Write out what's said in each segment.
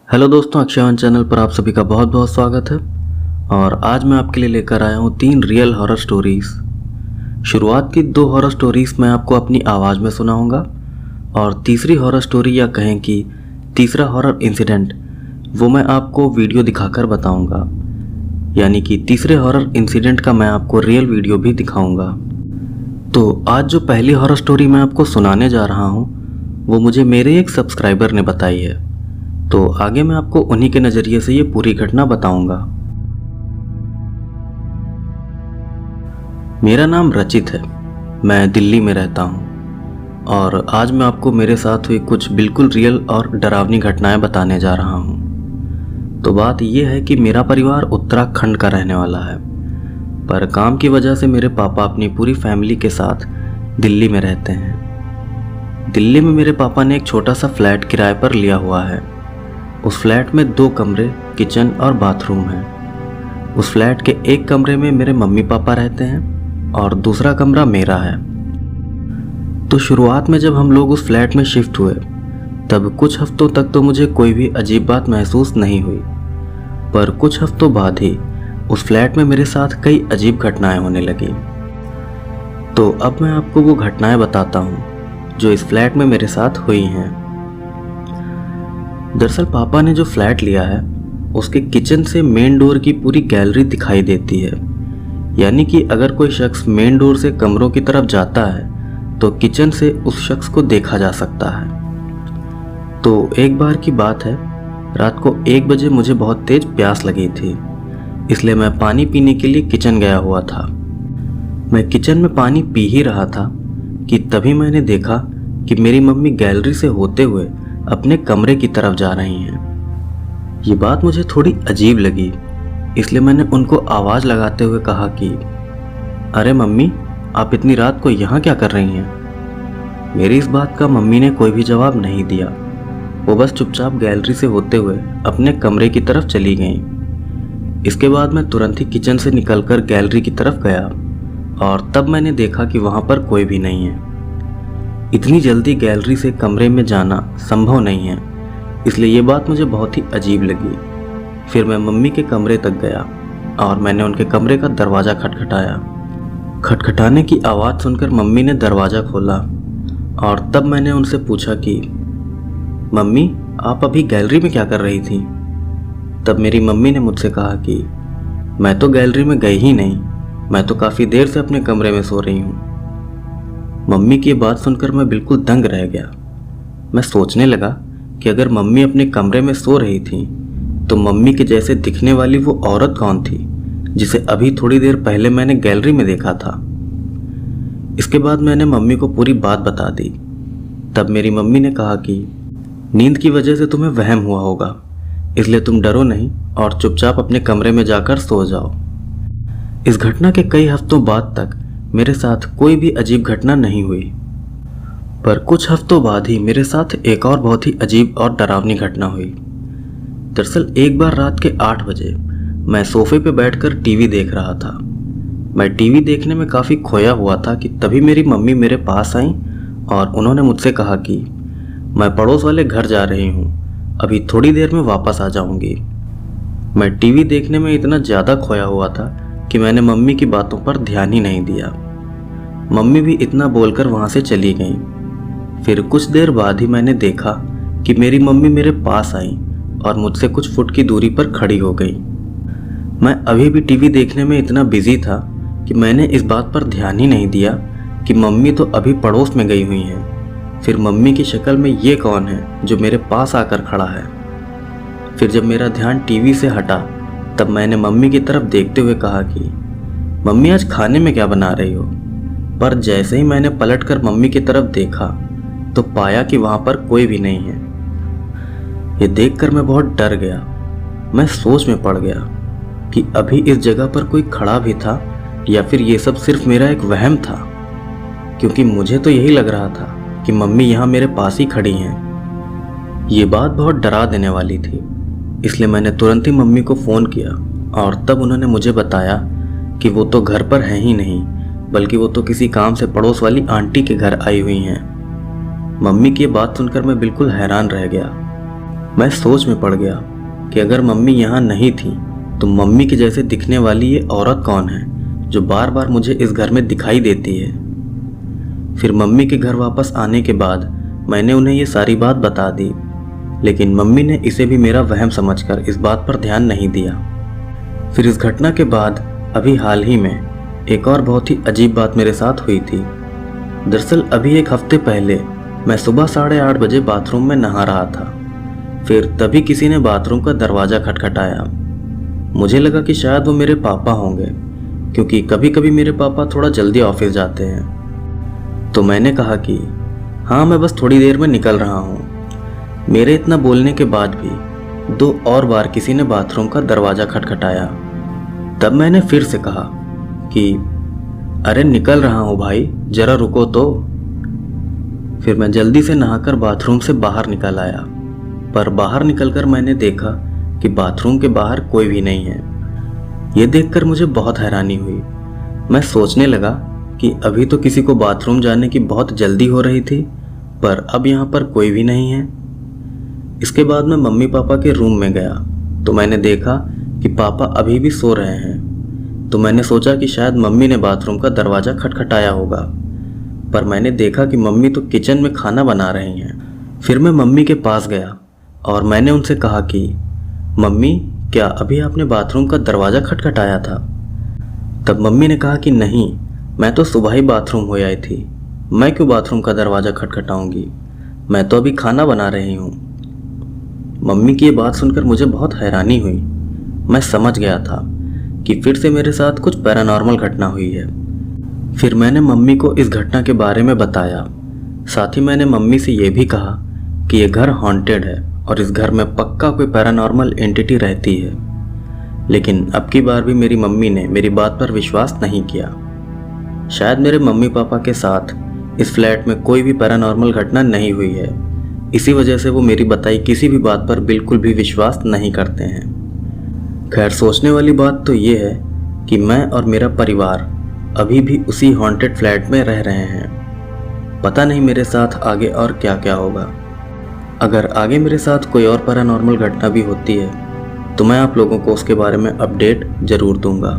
Hello दोस्तों, अक्षयवन channel पर आप सभी का बहुत बहुत स्वागत है। और आज मैं आपके लिए लेकर आया हूँ 3 रियल हॉरर स्टोरीज। शुरुआत की 2 हॉरर स्टोरीज मैं आपको अपनी आवाज़ में सुनाऊंगा और तीसरी हॉरर स्टोरी या कहें कि तीसरा हॉरर इंसिडेंट वो मैं आपको वीडियो दिखाकर बताऊंगा, यानी कि तीसरे हॉरर इंसिडेंट का मैं आपको रियल वीडियो भी दिखाऊंगा। तो आज जो पहली हॉरर स्टोरी मैं आपको सुनाने जा रहा हूँ वो मुझे मेरे एक सब्सक्राइबर ने बताई है, तो आगे मैं आपको उन्हीं के नज़रिए से ये पूरी घटना बताऊंगा। मेरा नाम रचित है, मैं दिल्ली में रहता हूँ और आज मैं आपको मेरे साथ हुई कुछ बिल्कुल रियल और डरावनी घटनाएं बताने जा रहा हूँ। तो बात यह है कि मेरा परिवार उत्तराखंड का रहने वाला है, पर काम की वजह से मेरे पापा अपनी पूरी फैमिली के साथ दिल्ली में रहते हैं। दिल्ली में मेरे पापा ने एक छोटा सा फ्लैट किराए पर लिया हुआ है। उस फ्लैट में 2 कमरे, किचन और बाथरूम हैं। उस फ्लैट के एक कमरे में मेरे मम्मी पापा रहते हैं और दूसरा कमरा मेरा है। तो शुरुआत में जब हम लोग उस फ्लैट में शिफ्ट हुए तब कुछ हफ्तों तक तो मुझे कोई भी अजीब बात महसूस नहीं हुई, पर कुछ हफ्तों बाद ही उस फ्लैट में मेरे साथ कई अजीब घटनाएं होने लगी। तो अब मैं आपको वो घटनाएं बताता हूँ जो इस फ्लैट में मेरे साथ हुई हैं। दरअसल पापा ने जो फ्लैट लिया है उसके किचन से मेन डोर की पूरी गैलरी दिखाई देती है, यानी कि अगर कोई शख्स मेन डोर से कमरों की तरफ जाता है तो किचन से उस शख्स को देखा जा सकता है। तो एक बार की बात है, रात को 1 बजे मुझे बहुत तेज प्यास लगी थी, इसलिए मैं पानी पीने के लिए किचन गया हुआ था। मैं किचन में पानी पी ही रहा था कि तभी मैंने देखा कि मेरी मम्मी गैलरी से होते हुए अपने कमरे की तरफ जा रही हैं। ये बात मुझे थोड़ी अजीब लगी, इसलिए मैंने उनको आवाज़ लगाते हुए कहा कि अरे मम्मी, आप इतनी रात को यहाँ क्या कर रही हैं? मेरी इस बात का मम्मी ने कोई भी जवाब नहीं दिया। वो बस चुपचाप गैलरी से होते हुए अपने कमरे की तरफ चली गईं। इसके बाद मैं तुरंत ही किचन से निकलकर गैलरी की तरफ गया और तब मैंने देखा कि वहाँ पर कोई भी नहीं है। इतनी जल्दी गैलरी से कमरे में जाना संभव नहीं है, इसलिए ये बात मुझे बहुत ही अजीब लगी। फिर मैं मम्मी के कमरे तक गया और मैंने उनके कमरे का दरवाज़ा खटखटाया। खटखटाने की आवाज़ सुनकर मम्मी ने दरवाज़ा खोला और तब मैंने उनसे पूछा कि मम्मी, आप अभी गैलरी में क्या कर रही थी? तब मेरी मम्मी ने मुझसे कहा कि मैं तो गैलरी में गई ही नहीं, मैं तो काफ़ी देर से अपने कमरे में सो रही हूँ। मम्मी की बात सुनकर मैं बिल्कुल दंग रह गया। मैं सोचने लगा कि अगर मम्मी अपने कमरे में सो रही थी तो मम्मी के जैसे दिखने वाली वो औरत कौन थी जिसे अभी थोड़ी देर पहले मैंने गैलरी में देखा था। इसके बाद मैंने मम्मी को पूरी बात बता दी। तब मेरी मम्मी ने कहा कि नींद की वजह से तुम्हें वहम हुआ होगा, इसलिए तुम डरो नहीं और चुपचाप अपने कमरे में जाकर सो जाओ। इस घटना के कई हफ्तों बाद तक मेरे साथ कोई भी अजीब घटना नहीं हुई, पर कुछ हफ्तों बाद ही मेरे साथ एक और बहुत ही अजीब और डरावनी घटना हुई। दरअसल एक बार रात के 8 बजे मैं सोफे पे बैठकर टीवी देख रहा था। मैं टीवी देखने में काफ़ी खोया हुआ था कि तभी मेरी मम्मी मेरे पास आई और उन्होंने मुझसे कहा कि मैं पड़ोस वाले घर जा रही हूँ, अभी थोड़ी देर में वापस आ जाऊँगी। मैं टीवी देखने में इतना ज़्यादा खोया हुआ था कि मैंने मम्मी की बातों पर ध्यान ही नहीं दिया। मम्मी भी इतना बोलकर वहाँ से चली गईं। फिर कुछ देर बाद ही मैंने देखा कि मेरी मम्मी मेरे पास आई और मुझसे कुछ फुट की दूरी पर खड़ी हो गई। मैं अभी भी टीवी देखने में इतना बिजी था कि मैंने इस बात पर ध्यान ही नहीं दिया कि मम्मी तो अभी पड़ोस में गई हुई हैं। फिर मम्मी की शक्ल में ये कौन है जो मेरे पास आकर खड़ा है? फिर जब मेरा ध्यान टीवी से हटा तब मैंने मम्मी की तरफ देखते हुए कहा कि मम्मी, आज खाने में क्या बना रही हो? पर जैसे ही मैंने पलटकर मम्मी की तरफ देखा तो पाया कि वहाँ पर कोई भी नहीं है। ये देखकर मैं बहुत डर गया। मैं सोच में पड़ गया कि अभी इस जगह पर कोई खड़ा भी था या फिर ये सब सिर्फ मेरा एक वहम था, क्योंकि मुझे तो यही लग रहा था कि मम्मी यहाँ मेरे पास ही खड़ी हैं। ये बात बहुत डरा देने वाली थी, इसलिए मैंने तुरंत ही मम्मी को फ़ोन किया और तब उन्होंने मुझे बताया कि वो तो घर पर हैं ही नहीं, बल्कि वो तो किसी काम से पड़ोस वाली आंटी के घर आई हुई हैं। मम्मी की बात सुनकर मैं बिल्कुल हैरान रह गया। मैं सोच में पड़ गया कि अगर मम्मी यहाँ नहीं थी तो मम्मी के जैसे दिखने वाली ये औरत कौन है जो बार बार मुझे इस घर में दिखाई देती है। फिर मम्मी के घर वापस आने के बाद मैंने उन्हें ये सारी बात बता दी, लेकिन मम्मी ने इसे भी मेरा वहम समझकर इस बात पर ध्यान नहीं दिया। फिर इस घटना के बाद अभी हाल ही में एक और बहुत ही अजीब बात मेरे साथ हुई थी। दरअसल अभी एक हफ्ते पहले मैं सुबह 8:30 बजे बाथरूम में नहा रहा था। फिर तभी किसी ने बाथरूम का दरवाज़ा खटखटाया। मुझे लगा कि शायद वो मेरे पापा होंगे, क्योंकि कभी कभी मेरे पापा थोड़ा जल्दी ऑफिस जाते हैं। तो मैंने कहा कि हाँ, मैं बस थोड़ी देर में निकल रहा हूँ। मेरे इतना बोलने के बाद भी 2 और बार किसी ने बाथरूम का दरवाज़ा खटखटाया। तब मैंने फिर से कहा कि अरे निकल रहा हूँ भाई, ज़रा रुको तो। फिर मैं जल्दी से नहाकर बाथरूम से बाहर निकल आया, पर बाहर निकलकर मैंने देखा कि बाथरूम के बाहर कोई भी नहीं है। ये देखकर मुझे बहुत हैरानी हुई। मैं सोचने लगा कि अभी तो किसी को बाथरूम जाने की बहुत जल्दी हो रही थी, पर अब यहाँ पर कोई भी नहीं है। इसके बाद मैं मम्मी पापा के रूम में गया तो मैंने देखा कि पापा अभी भी सो रहे हैं। तो मैंने सोचा कि शायद मम्मी ने बाथरूम का दरवाज़ा खटखटाया होगा, पर मैंने देखा कि मम्मी तो किचन में खाना बना रही हैं। फिर मैं मम्मी के पास गया और मैंने उनसे कहा कि मम्मी, क्या अभी आपने बाथरूम का दरवाज़ा खटखटाया था? तब मम्मी ने कहा कि नहीं, मैं तो सुबह ही बाथरूम हो आई थी, मैं क्यों बाथरूम का दरवाज़ा खटखटाऊंगी, मैं तो अभी खाना बना रही हूँ। मम्मी की ये बात सुनकर मुझे बहुत हैरानी हुई। मैं समझ गया था कि फिर से मेरे साथ कुछ पैरानॉर्मल घटना हुई है। फिर मैंने मम्मी को इस घटना के बारे में बताया। साथ ही मैंने मम्मी से ये भी कहा कि ये घर हॉन्टेड है और इस घर में पक्का कोई पैरानॉर्मल एंटिटी रहती है। लेकिन अब की बार भी मेरी मम्मी ने मेरी बात पर विश्वास नहीं किया। शायद मेरे मम्मी पापा के साथ इस फ्लैट में कोई भी पैरानॉर्मल घटना नहीं हुई है, इसी वजह से वो मेरी बताई किसी भी बात पर बिल्कुल भी विश्वास नहीं करते हैं। खैर, सोचने वाली बात तो ये है कि मैं और मेरा परिवार अभी भी उसी हॉन्टेड फ्लैट में रह रहे हैं। पता नहीं मेरे साथ आगे और क्या क्या होगा। अगर आगे मेरे साथ कोई और पैरानॉर्मल घटना भी होती है तो मैं आप लोगों को उसके बारे में अपडेट जरूर दूंगा।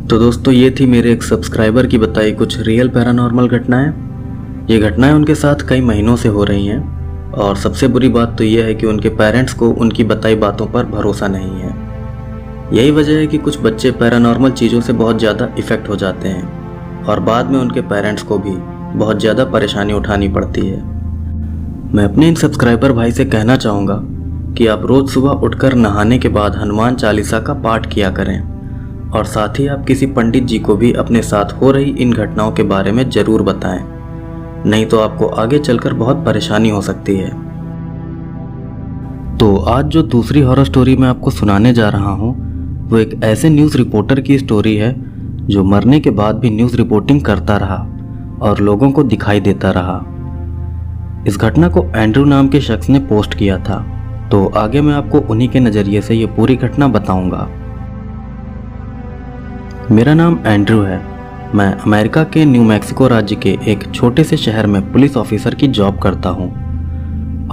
तो दोस्तों, ये थी मेरे एक सब्सक्राइबर की बताई कुछ रियल पैरानॉर्मल घटनाएं। ये घटनाएं उनके साथ कई महीनों से हो रही हैं और सबसे बुरी बात तो यह है कि उनके पेरेंट्स को उनकी बताई बातों पर भरोसा नहीं है। यही वजह है कि कुछ बच्चे पैरानॉर्मल चीज़ों से बहुत ज़्यादा इफ़ेक्ट हो जाते हैं और बाद में उनके पेरेंट्स को भी बहुत ज़्यादा परेशानी उठानी पड़ती है। मैं अपने इन सब्सक्राइबर भाई से कहना चाहूँगा कि आप रोज़ सुबह उठकर नहाने के बाद हनुमान चालीसा का पाठ किया करें और साथ ही आप किसी पंडित जी को भी अपने साथ हो रही इन घटनाओं के बारे में ज़रूर बताएं, नहीं तो आपको आगे चलकर बहुत परेशानी हो सकती है। तो आज जो दूसरी हॉरर स्टोरी मैं आपको सुनाने जा रहा हूँ वो एक ऐसे न्यूज़ रिपोर्टर की स्टोरी है जो मरने के बाद भी न्यूज़ रिपोर्टिंग करता रहा और लोगों को दिखाई देता रहा। इस घटना को एंड्रू नाम के शख्स ने पोस्ट किया था, तो आगे मैं आपको उन्हीं के नज़रिए से ये पूरी घटना बताऊंगा। मेरा नाम एंड्रू है। मैं अमेरिका के न्यू मैक्सिको राज्य के एक छोटे से शहर में पुलिस ऑफिसर की जॉब करता हूँ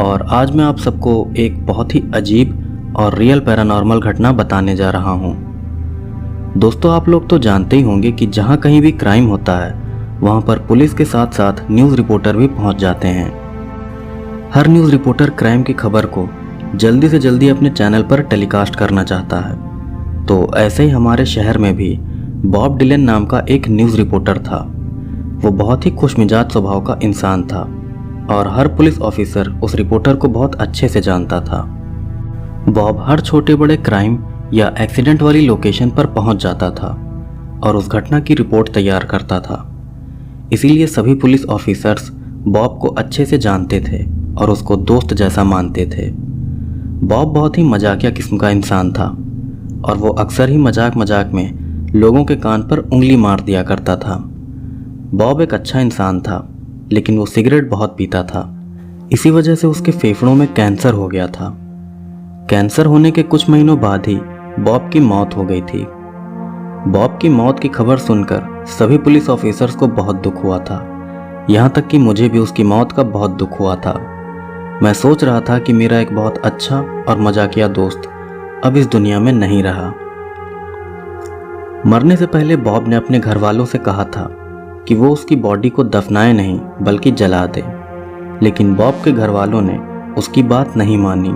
और आज मैं आप सबको एक बहुत ही अजीब और रियल पैरानॉर्मल घटना बताने जा रहा हूँ। दोस्तों, आप लोग तो जानते ही होंगे कि जहाँ कहीं भी क्राइम होता है वहाँ पर पुलिस के साथ साथ न्यूज़ रिपोर्टर भी पहुँच जाते हैं। हर न्यूज़ रिपोर्टर क्राइम की खबर को जल्दी से जल्दी अपने चैनल पर टेलीकास्ट करना चाहता है। तो ऐसे ही हमारे शहर में भी बॉब डिलन नाम का एक न्यूज़ रिपोर्टर था। वो बहुत ही खुशमिजाज स्वभाव का इंसान था और हर पुलिस ऑफिसर उस रिपोर्टर को बहुत अच्छे से जानता था। बॉब हर छोटे बड़े क्राइम या एक्सीडेंट वाली लोकेशन पर पहुंच जाता था और उस घटना की रिपोर्ट तैयार करता था। इसीलिए सभी पुलिस ऑफिसर्स बॉब को अच्छे से जानते थे और उसको दोस्त जैसा मानते थे। बॉब बहुत ही मजाकिया किस्म का इंसान था और वो अक्सर ही मजाक मजाक में लोगों के कान पर उंगली मार दिया करता था। बॉब एक अच्छा इंसान था, लेकिन वो सिगरेट बहुत पीता था। इसी वजह से उसके फेफड़ों में कैंसर हो गया था। कैंसर होने के कुछ महीनों बाद ही बॉब की मौत हो गई थी। बॉब की मौत की खबर सुनकर सभी पुलिस ऑफिसर्स को बहुत दुख हुआ था। यहाँ तक कि मुझे भी उसकी मौत का बहुत दुख हुआ था। मैं सोच रहा था कि मेरा एक बहुत अच्छा और मजाकिया दोस्त अब इस दुनिया में नहीं रहा। मरने से पहले बॉब ने अपने घर वालों से कहा था कि वो उसकी बॉडी को दफनाए नहीं बल्कि जला दे, लेकिन बॉब के घर वालों ने उसकी बात नहीं मानी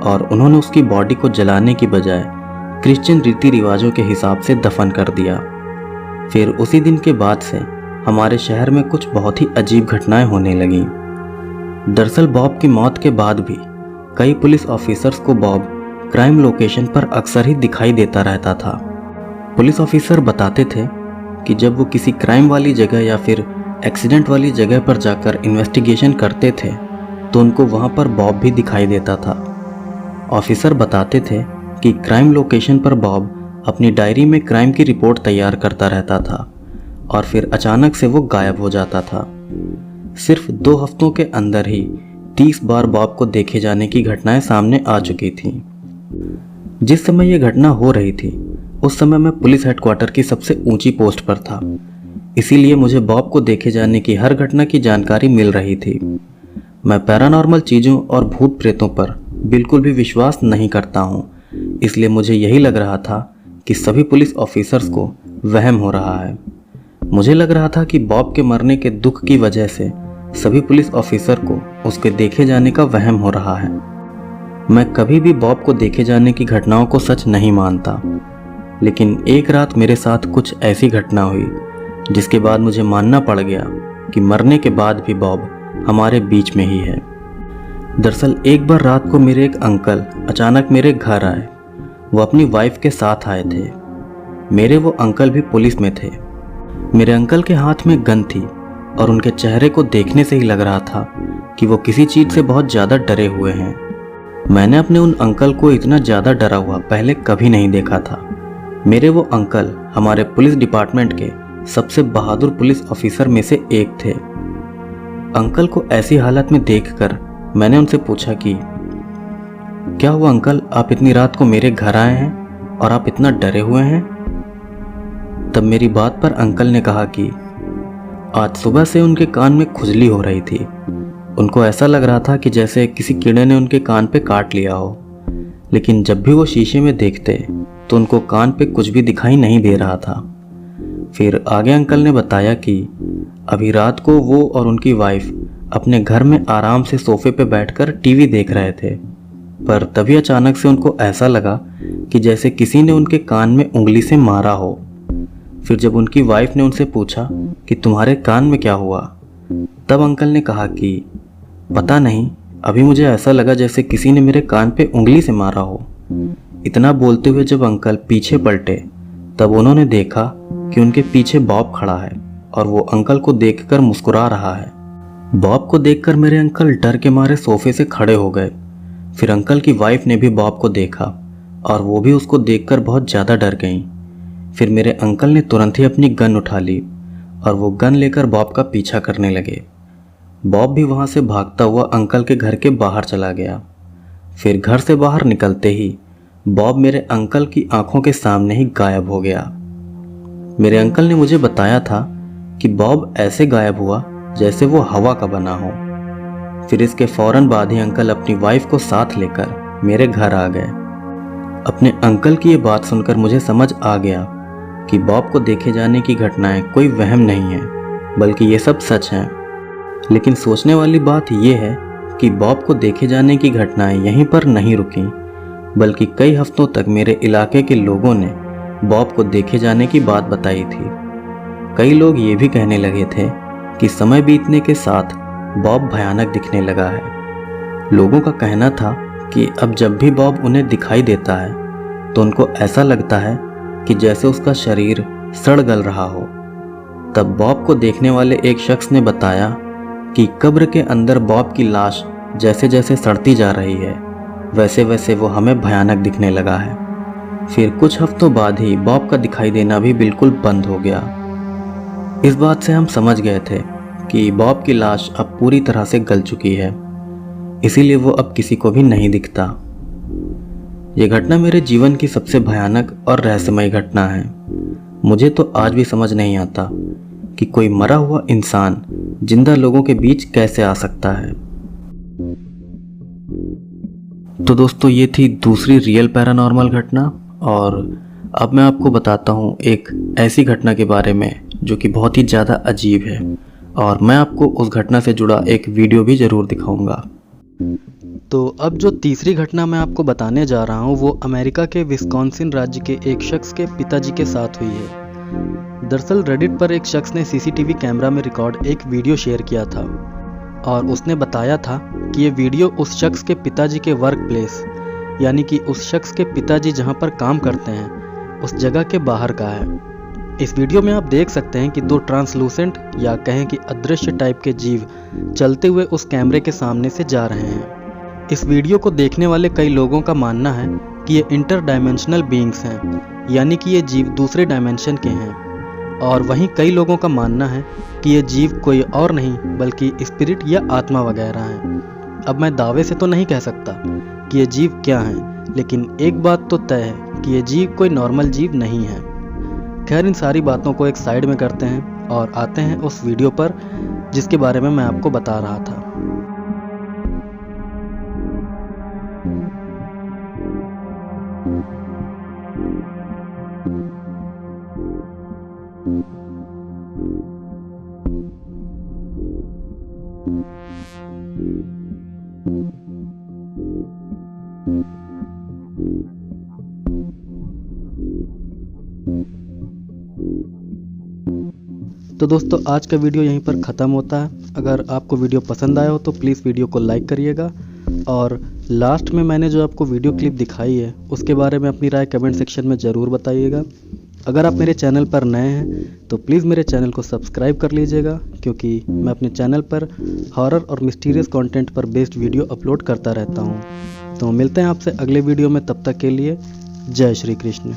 और उन्होंने उसकी बॉडी को जलाने की बजाय क्रिश्चियन रीति रिवाजों के हिसाब से दफन कर दिया। फिर उसी दिन के बाद से हमारे शहर में कुछ बहुत ही अजीब घटनाएं होने लगीं। दरअसल बॉब की मौत के बाद भी कई पुलिस ऑफिसर्स को बॉब क्राइम लोकेशन पर अक्सर ही दिखाई देता रहता था। पुलिस ऑफिसर बताते थे कि जब वो किसी क्राइम वाली जगह या फिर एक्सीडेंट वाली जगह पर जाकर इन्वेस्टिगेशन करते थे तो उनको वहाँ पर बॉब भी दिखाई देता था। ऑफिसर बताते थे कि क्राइम लोकेशन पर बॉब अपनी डायरी में क्राइम की रिपोर्ट तैयार करता रहता था और फिर अचानक से वो गायब हो जाता था। सिर्फ 2 हफ्तों के अंदर ही 30 बार बॉब को देखे जाने की घटनाएं सामने आ चुकी थीं। जिस समय यह घटना हो रही थी उस समय मैं पुलिस हेडक्वार्टर की सबसे ऊंची पोस्ट पर था, इसीलिए मुझे बॉब को देखे जाने की हर घटना की जानकारी मिल रही थी। मैं पैरानॉर्मल चीज़ों और भूत प्रेतों पर बिल्कुल भी विश्वास नहीं करता हूँ, इसलिए मुझे यही लग रहा था कि सभी पुलिस ऑफिसर्स को वहम हो रहा है। मुझे लग रहा था कि बॉब के मरने के दुख की वजह से सभी पुलिस ऑफिसर को उसके देखे जाने का वहम हो रहा है। मैं कभी भी बॉब को देखे जाने की घटनाओं को सच नहीं मानता, लेकिन एक रात मेरे साथ कुछ ऐसी घटना हुई जिसके बाद मुझे मानना पड़ गया कि मरने के बाद भी बॉब हमारे बीच में ही है। दरअसल एक बार रात को मेरे एक अंकल अचानक मेरे घर आए। वो अपनी वाइफ के साथ आए थे। मेरे वो अंकल भी पुलिस में थे। मेरे अंकल के हाथ में गन थी और उनके चेहरे को देखने से ही लग रहा था कि वो किसी चीज़ से बहुत ज़्यादा डरे हुए हैं। मैंने अपने उन अंकल को इतना ज़्यादा डरा हुआ पहले कभी नहीं देखा था। मेरे वो अंकल हमारे पुलिस डिपार्टमेंट के सबसे बहादुर पुलिस ऑफिसर में से एक थे। अंकल को ऐसी हालत में देखकर मैंने उनसे पूछा कि क्या हुआ अंकल, आप इतनी रात को मेरे घर आए हैं और आप इतना डरे हुए हैं? तब मेरी बात पर अंकल ने कहा कि आज सुबह से उनके कान में खुजली हो रही थी। उनको ऐसा लग रहा था कि जैसे किसी कीड़े ने उनके कान पे काट लिया हो, लेकिन जब भी वो शीशे में देखते तो उनको कान पे कुछ भी दिखाई नहीं दे रहा था। फिर आगे अंकल ने बताया कि अभी रात को वो और उनकी वाइफ अपने घर में आराम से सोफे पे बैठकर टीवी देख रहे थे, पर तभी अचानक से उनको ऐसा लगा कि जैसे किसी ने उनके कान में उंगली से मारा हो। फिर जब उनकी वाइफ ने उनसे पूछा कि तुम्हारे कान में क्या हुआ, तब अंकल ने कहा कि पता नहीं, अभी मुझे ऐसा लगा जैसे किसी ने मेरे कान पे उंगली से मारा हो। इतना बोलते हुए जब अंकल पीछे पलटे तब उन्होंने देखा कि उनके पीछे बॉब खड़ा है और वो अंकल को देखकर मुस्कुरा रहा है। बॉब को देखकर मेरे अंकल डर के मारे सोफे से खड़े हो गए। फिर अंकल की वाइफ ने भी बॉब को देखा और वो भी उसको देखकर बहुत ज़्यादा डर गईं। फिर मेरे अंकल ने तुरंत ही अपनी गन उठा ली और वो गन लेकर बॉब का पीछा करने लगे। बॉब भी वहाँ से भागता हुआ अंकल के घर के बाहर चला गया। फिर घर से बाहर निकलते ही बॉब मेरे अंकल की आंखों के सामने ही गायब हो गया। मेरे अंकल ने मुझे बताया था कि बॉब ऐसे गायब हुआ जैसे वो हवा का बना हो। फिर इसके फौरन बाद ही अंकल अपनी वाइफ को साथ लेकर मेरे घर आ गए। अपने अंकल की ये बात सुनकर मुझे समझ आ गया कि बॉब को देखे जाने की घटनाएं कोई वहम नहीं है, बल्कि ये सब सच हैं। लेकिन सोचने वाली बात यह है कि बॉब को देखे जाने की घटनाएं यहीं पर नहीं रुकी, बल्कि कई हफ्तों तक मेरे इलाके के लोगों ने बॉब को देखे जाने की बात बताई थी। कई लोग ये भी कहने लगे थे कि समय बीतने के साथ बॉब भयानक दिखने लगा है। लोगों का कहना था कि अब जब भी बॉब उन्हें दिखाई देता है तो उनको ऐसा लगता है कि जैसे उसका शरीर सड़ गल रहा हो। तब बॉब को देखने वाले एक शख्स ने बताया कि कब्र के अंदर बॉब की लाश जैसे जैसे सड़ती जा रही है वैसे वैसे वो हमें भयानक दिखने लगा है। फिर कुछ हफ्तों बाद ही बॉब का दिखाई देना भी बिल्कुल बंद हो गया। इस बात से हम समझ गए थे कि बॉब की लाश अब पूरी तरह से गल चुकी है, इसीलिए वो अब किसी को भी नहीं दिखता। ये घटना मेरे जीवन की सबसे भयानक और रहस्यमय घटना है। मुझे तो आज भी समझ नहीं आता कि कोई मरा हुआ इंसान जिंदा लोगों के बीच कैसे आ सकता है। तो दोस्तों ये थी दूसरी रियल पैरानॉर्मल घटना, और अब मैं आपको बताता हूँ एक ऐसी घटना के बारे में जो कि बहुत ही ज़्यादा अजीब है, और मैं आपको उस घटना से जुड़ा एक वीडियो भी ज़रूर दिखाऊंगा। तो अब जो तीसरी घटना मैं आपको बताने जा रहा हूँ वो अमेरिका के विस्कॉन्सिन राज्य के एक शख्स के पिताजी के साथ हुई है। दरअसल रेडिट पर एक शख्स ने सीसीटीवी कैमरा में रिकॉर्ड एक वीडियो शेयर किया था और उसने बताया था कि ये वीडियो उस शख्स के पिताजी के वर्क प्लेस यानी कि उस शख्स के पिताजी जहाँ पर काम करते हैं उस जगह के बाहर का है। इस वीडियो में आप देख सकते हैं कि दो ट्रांसलूसेंट या कहें कि अदृश्य टाइप के जीव चलते हुए उस कैमरे के सामने से जा रहे हैं। इस वीडियो को देखने वाले कई लोगों का मानना है कि ये इंटर डायमेंशनल बीइंग्स हैं, यानी कि ये जीव दूसरे डायमेंशन के हैं, और वहीं कई लोगों का मानना है कि ये जीव कोई और नहीं बल्कि स्पिरिट या आत्मा वगैरह हैं। अब मैं दावे से तो नहीं कह सकता कि ये जीव क्या हैं, लेकिन एक बात तो तय है कि ये जीव कोई नॉर्मल जीव नहीं है। खैर, इन सारी बातों को एक साइड में करते हैं और आते हैं उस वीडियो पर जिसके बारे में मैं आपको बता रहा था। तो दोस्तों आज का वीडियो यहीं पर ख़त्म होता है। अगर आपको वीडियो पसंद आया हो तो प्लीज़ वीडियो को लाइक करिएगा, और लास्ट में मैंने जो आपको वीडियो क्लिप दिखाई है उसके बारे में अपनी राय कमेंट सेक्शन में ज़रूर बताइएगा। अगर आप मेरे चैनल पर नए हैं तो प्लीज़ मेरे चैनल को सब्सक्राइब कर लीजिएगा, क्योंकि मैं अपने चैनल पर हॉरर और मिस्टीरियस कंटेंट पर बेस्ड वीडियो अपलोड करता रहता हूँ। तो मिलते हैं आपसे अगले वीडियो में, तब तक के लिए जय श्री कृष्ण।